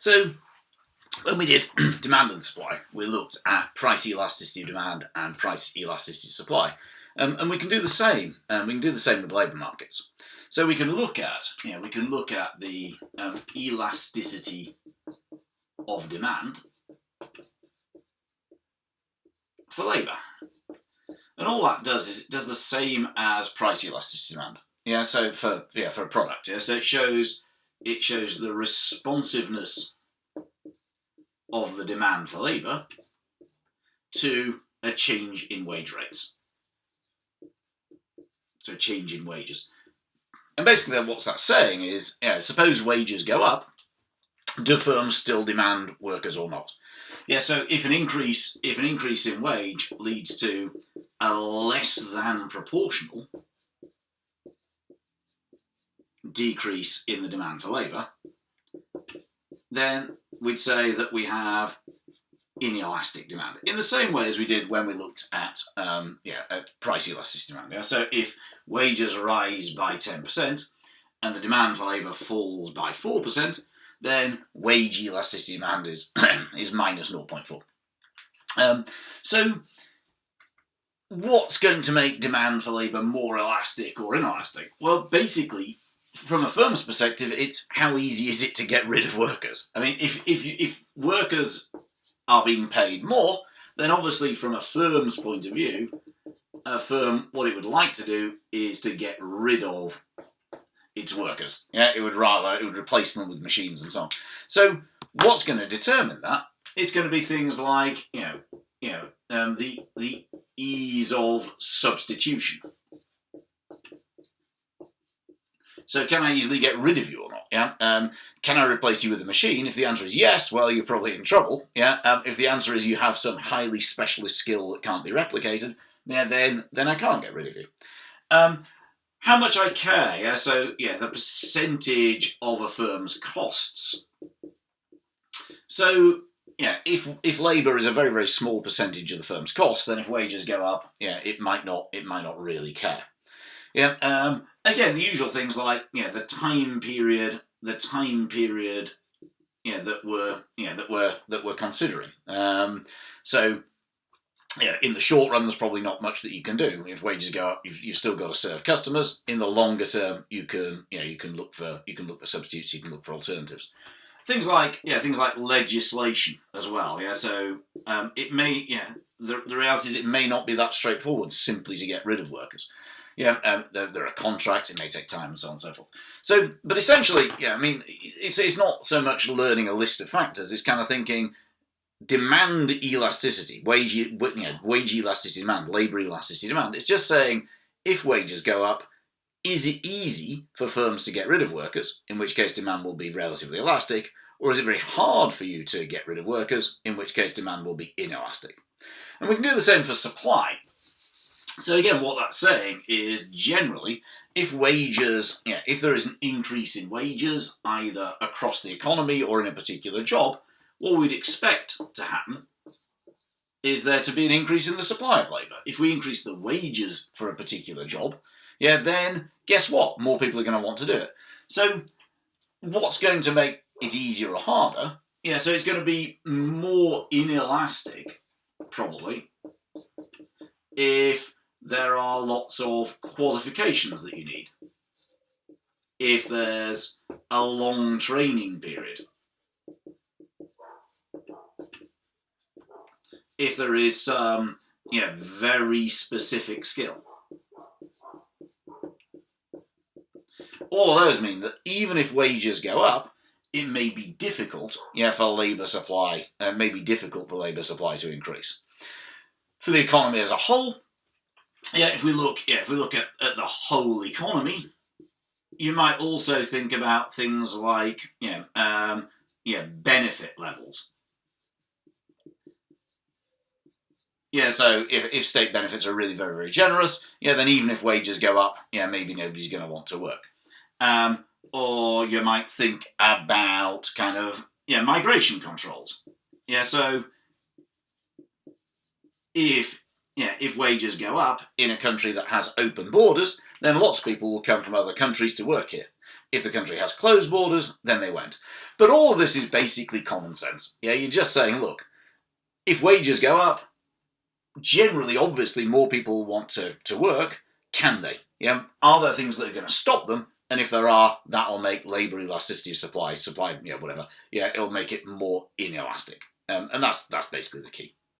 So when we did demand and supply, we looked at price elasticity of demand and price elasticity of supply. And we can do the same. We can do the same with labour markets. So we can look at, the elasticity of demand for labour. And all that does is it does the same as price elasticity of demand. Yeah, so for a product. Yeah, so it shows the responsiveness of the demand for labour to a change in wage rates. So a change in wages. And basically then what's that saying is, suppose wages go up, do firms still demand workers or not? Yeah, so if an increase in wage leads to a less than proportional decrease in the demand for labour, then we'd say that we have inelastic demand. In the same way as we did when we looked at price elasticity demand. Yeah? So if wages rise by 10% and the demand for labour falls by 4%, then wage elasticity demand is minus 0.4. So what's going to make demand for labour more elastic or inelastic? Well, basically, from a firm's perspective, it's how easy is it to get rid of workers. I mean, if workers are being paid more, then obviously from a firm's point of view, a firm, what it would like to do is to get rid of its workers. Yeah, it would replace them with machines and so on. So what's going to determine that? It's going to be things like the ease of substitution. So can I easily get rid of you or not? Yeah. Can I replace you with a machine? If the answer is yes, well, you're probably in trouble. Yeah. If the answer is you have some highly specialist skill that can't be replicated, yeah, then I can't get rid of you. How much I care? Yeah. So the percentage of a firm's costs. So if labour is a very, very small percentage of the firm's costs, then if wages go up, it might not really care. Yeah. Again, the usual things like the time period that we're considering. In the short run, there's probably not much that you can do. If wages go up, you've still got to serve customers. In the longer term, you can look for substitutes. You can look for alternatives. Things like legislation as well. Yeah. So it may the reality is it may not be that straightforward simply to get rid of workers. Yeah, there are contracts, it may take time and so on and so forth. So, but essentially, it's not so much learning a list of factors, it's kind of thinking demand elasticity, wage elasticity demand, labour elasticity demand. It's just saying, if wages go up, is it easy for firms to get rid of workers, in which case demand will be relatively elastic, or is it very hard for you to get rid of workers, in which case demand will be inelastic? And we can do the same for supply. So again, what that's saying is generally, if there is an increase in wages, either across the economy or in a particular job, what we'd expect to happen is there to be an increase in the supply of labour. If we increase the wages for a particular job, then guess what? More people are going to want to do it. So what's going to make it easier or harder? So it's going to be more inelastic, probably, if there are lots of qualifications that you need. If there's a long training period. If there is some, very specific skill. All of those mean that even if wages go up, it may be difficult, for labour supply. It may be difficult for labour supply to increase. For the economy as a whole, if we look at the whole economy, you might also think about things like benefit levels. So if state benefits are really very, very generous, then even if wages go up, maybe nobody's going to want to work. Or you might think about kind of migration controls. So if wages go up in a country that has open borders, then lots of people will come from other countries to work here. If the country has closed borders, then they won't. But all of this is basically common sense. Yeah, you're just saying, look, if wages go up, generally, obviously, more people want to work. Can they? Yeah, are there things that are going to stop them? And if there are, that will make labour elasticity of supply, whatever. Yeah, it'll make it more inelastic. And that's basically the key.